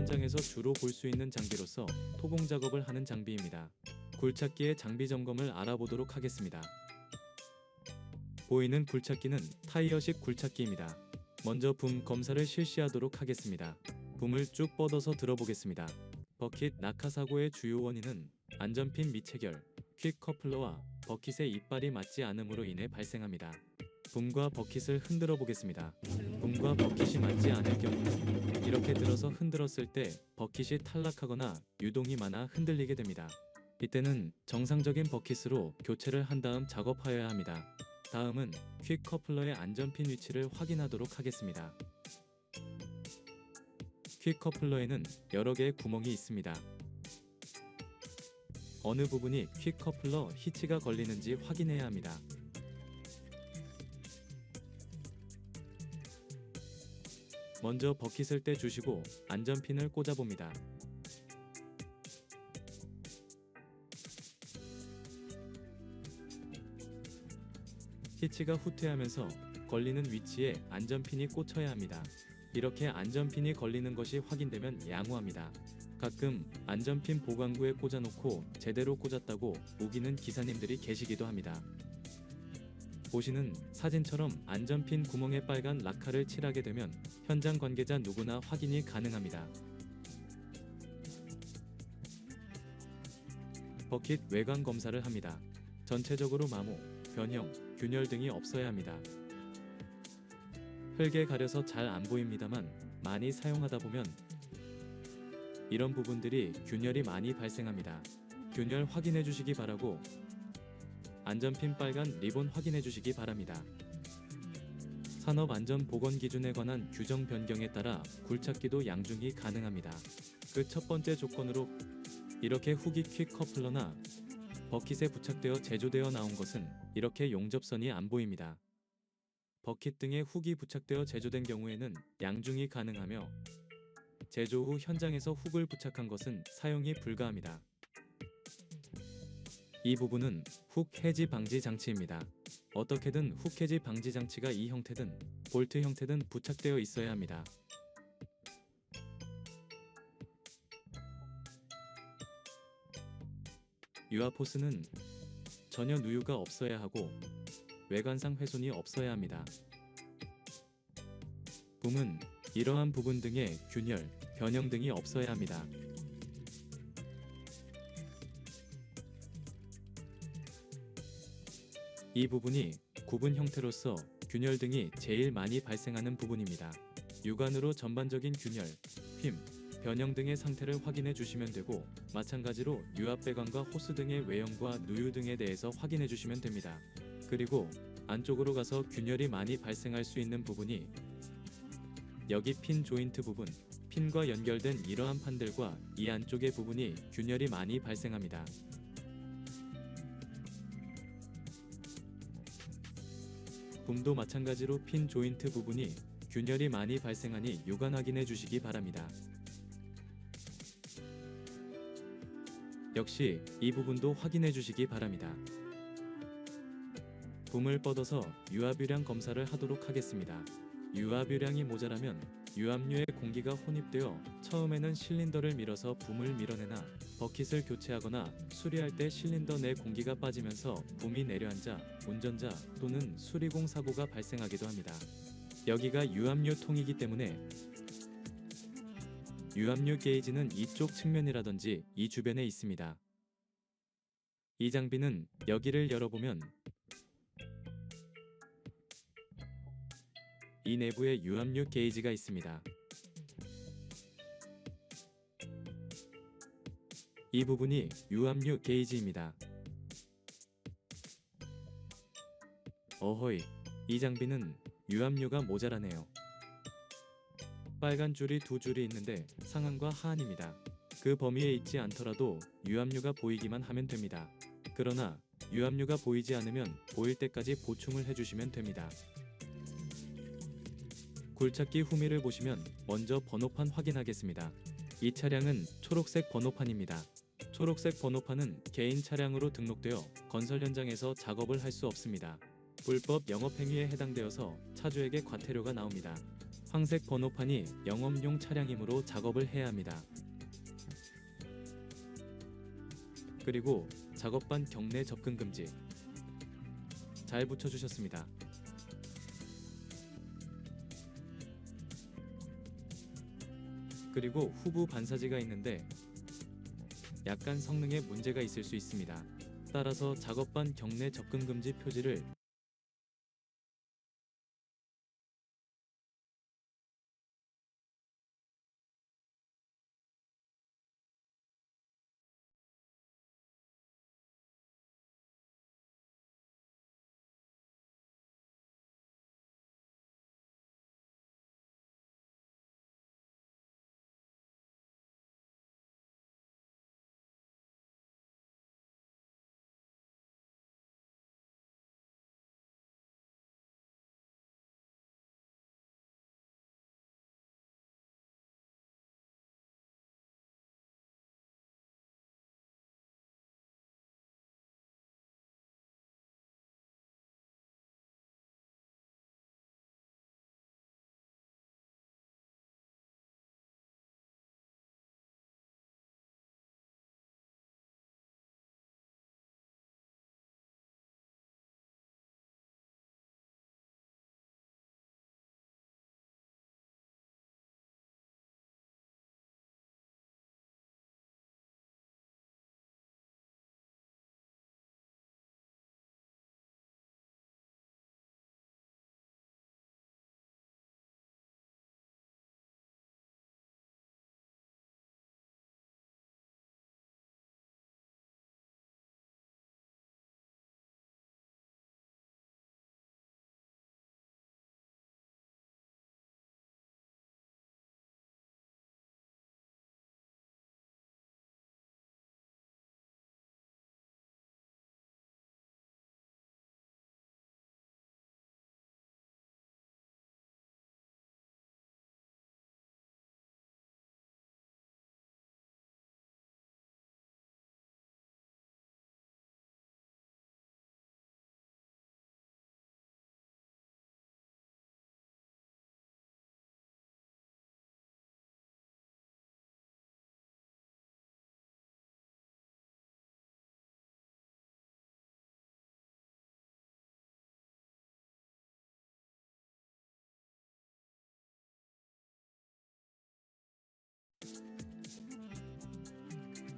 현장에서 주로 볼 수 있는 장비로서 토공 작업을 하는 장비입니다. 굴착기의 장비 점검을 알아보도록 하겠습니다. 보이는 굴착기는 타이어식 굴착기입니다. 먼저 붐 검사를 실시하도록 하겠습니다. 붐을 쭉 뻗어서 들어보겠습니다. 버킷 낙하 사고의 주요 원인은 안전핀 미체결, 퀵 커플러와 버킷의 이빨이 맞지 않음으로 인해 발생합니다. 붐과 버킷을 흔들어 보겠습니다. 붐과 버킷이 맞지 않을 경우는 이렇게 들어서 흔들었을 때 버킷이 탈락하거나 유동이 많아 흔들리게 됩니다. 이때는 정상적인 버킷으로 교체를 한 다음 작업하여야 합니다. 다음은 퀵 커플러의 안전핀 위치를 확인하도록 하겠습니다. 퀵 커플러에는 여러 개의 구멍이 있습니다. 어느 부분이 퀵 커플러 히치가 걸리는지 확인해야 합니다. 먼저 버킷을 떼주시고 안전핀을 꽂아봅니다. 히치가 후퇴하면서 걸리는 위치에 안전핀이 꽂혀야 합니다. 이렇게 안전핀이 걸리는 것이 확인되면 양호합니다. 가끔 안전핀 보강구에 꽂아놓고 제대로 꽂았다고 우기는 기사님들이 계시기도 합니다. 보시는 사진처럼 안전핀 구멍에 빨간 락카를 칠하게 되면 현장 관계자 누구나 확인이 가능합니다. 버킷 외관 검사를 합니다. 전체적으로 마모, 변형, 균열 등이 없어야 합니다. 흙에 가려서 잘 안 보입니다만 많이 사용하다 보면 이런 부분들이 균열이 많이 발생합니다. 균열 확인해 주시기 바라고 안전핀 빨간 리본 확인해 주시기 바랍니다. 산업안전보건기준에 관한 규정 변경에 따라 굴착기도 양중이 가능합니다. 그 첫 번째 조건으로 이렇게 후기 퀵 커플러나 버킷에 부착되어 제조되어 나온 것은 이렇게 용접선이 안 보입니다. 버킷 등에 훅이 부착되어 제조된 경우에는 양중이 가능하며 제조 후 현장에서 훅을 부착한 것은 사용이 불가합니다. 이 부분은 훅 해지 방지 장치입니다. 어떻게든 훅 해지 방지 장치가 이 형태든 볼트 형태든 부착되어 있어야 합니다. 유아포스는 전혀 누유가 없어야 하고 외관상 훼손이 없어야 합니다. 붐은 이러한 부분 등의 균열, 변형 등이 없어야 합니다. 이 부분이 구분 형태로서 균열 등이 제일 많이 발생하는 부분입니다. 육안으로 전반적인 균열, 휨, 변형 등의 상태를 확인해 주시면 되고 마찬가지로 유압 배관과 호스 등의 외형과 누유 등에 대해서 확인해 주시면 됩니다. 그리고 안쪽으로 가서 균열이 많이 발생할 수 있는 부분이 여기 핀 조인트 부분, 핀과 연결된 이러한 판들과 이 안쪽의 부분이 균열이 많이 발생합니다. 붐도 마찬가지로 핀 조인트 부분이 균열이 많이 발생하니 육안 확인해 주시기 바랍니다. 역시 이 부분도 확인해 주시기 바랍니다. 붐을 뻗어서 유압유량 검사를 하도록 하겠습니다. 유압유량이 모자라면 유압유에 공기가 혼입되어 처음에는 실린더를 밀어서 붐을 밀어내나 버킷을 교체하거나 수리할 때 실린더 내 공기가 빠지면서 붐이 내려앉아 운전자 또는 수리공 사고가 발생하기도 합니다. 여기가 유압유 통이기 때문에 유압유 게이지는 이쪽 측면이라든지 이 주변에 있습니다. 이 장비는 여기를 열어보면 이 내부에 유압유 게이지가 있습니다. 이 부분이 유압유 게이지입니다. 어허이, 이 장비는 유압유가 모자라네요. 빨간 줄이 두 줄이 있는데 상한과 하한입니다. 그 범위에 있지 않더라도 유압유가 보이기만 하면 됩니다. 그러나 유압유가 보이지 않으면 보일 때까지 보충을 해주시면 됩니다. 굴착기 후미를 보시면 먼저 번호판 확인하겠습니다. 이 차량은 초록색 번호판입니다. 초록색 번호판은 개인 차량으로 등록되어 건설 현장에서 작업을 할 수 없습니다. 불법 영업행위에 해당되어서 차주에게 과태료가 나옵니다. 황색 번호판이 영업용 차량이므로 작업을 해야 합니다. 그리고 작업반 경내 접근 금지. 잘 붙여주셨습니다. 그리고 후부 반사지가 있는데 약간 성능에 문제가 있을 수 있습니다. 따라서 작업반 경내 접근 금지 표지를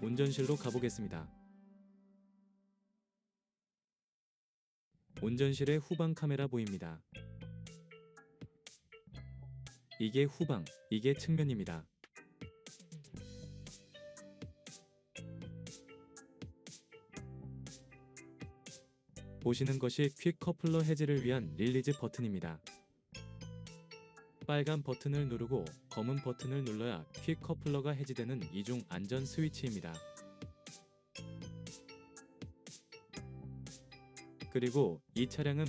운전실로 가보겠습니다. 운전실의 후방 카메라 보입니다. 이게 후방, 이게 측면입니다. 보시는 것이 퀵 커플러 해제를 위한 릴리즈 버튼입니다. 빨간 버튼을 누르고 검은 버튼을 눌러야 퀵 커플러가 해제되는 이중 안전 스위치입니다. 그리고 이 차량은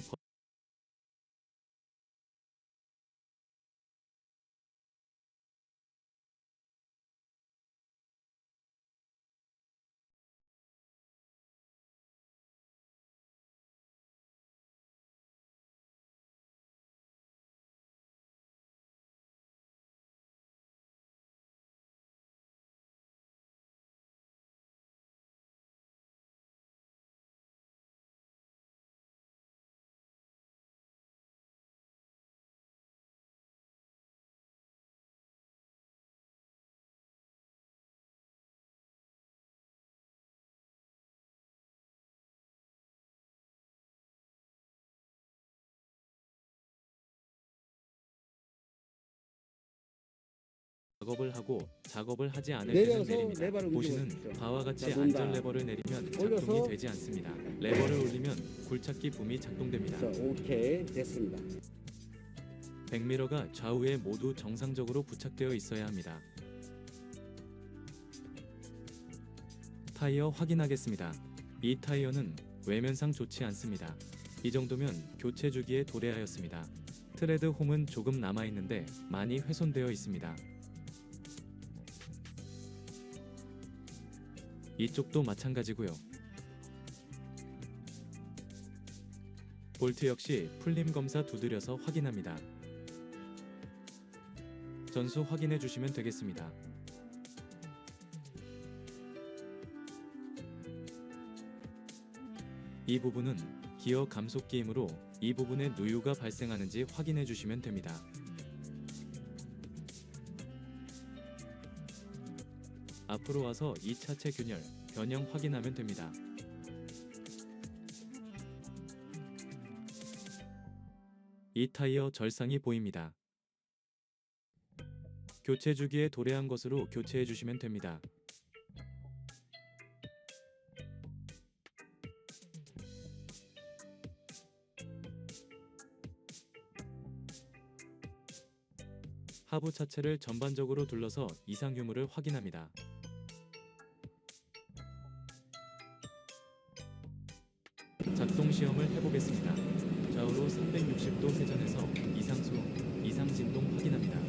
작업을 하고 작업을 하지 않을 때는 내려서 내립니다. 레버를 보시는 움직여 보십시오. 바와 같이 자, 안전 논다. 레버를 내리면 올려서. 작동이 되지 않습니다. 레버를 올리면 굴착기 붐이 작동됩니다. 자, 오케이 됐습니다. 백미러가 좌우에 모두 정상적으로 부착되어 있어야 합니다. 타이어 확인하겠습니다. 이 타이어는 외면상 좋지 않습니다. 이 정도면 교체 주기에 도래하였습니다. 트레드 홈은 조금 남아있는데 많이 훼손되어 있습니다. 이쪽도 마찬가지고요. 볼트 역시 풀림 검사 두드려서 확인합니다. 전수 확인해 주시면 되겠습니다. 이 부분은 기어 감속기이므로 이 부분에 누유가 발생하는지 확인해 주시면 됩니다. 앞으로 와서 이 차체 균열, 변형 확인하면 됩니다. 이 타이어 절상이 보입니다. 교체 주기에 도래한 것으로 교체해 주시면 됩니다. 하부 차체를 전반적으로 둘러서 이상 유무를 확인합니다. 작동 시험을 해보겠습니다. 좌우로 360도 회전해서 이상 소음, 이상 진동 확인합니다.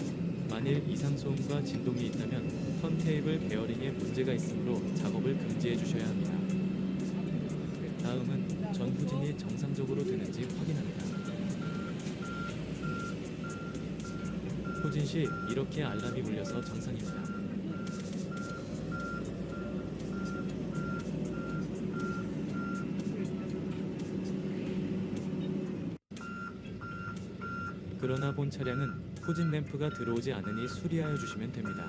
만일 이상 소음과 진동이 있다면 턴테이블 베어링에 문제가 있으므로 작업을 금지해 주셔야 합니다. 다음은 전 후진이 정상적으로 되는지 확인합니다. 후진 시 이렇게 알람이 울려서 정상입니다. 그러나 본 차량은 후진 램프가 들어오지 않으니 수리하여 주시면 됩니다.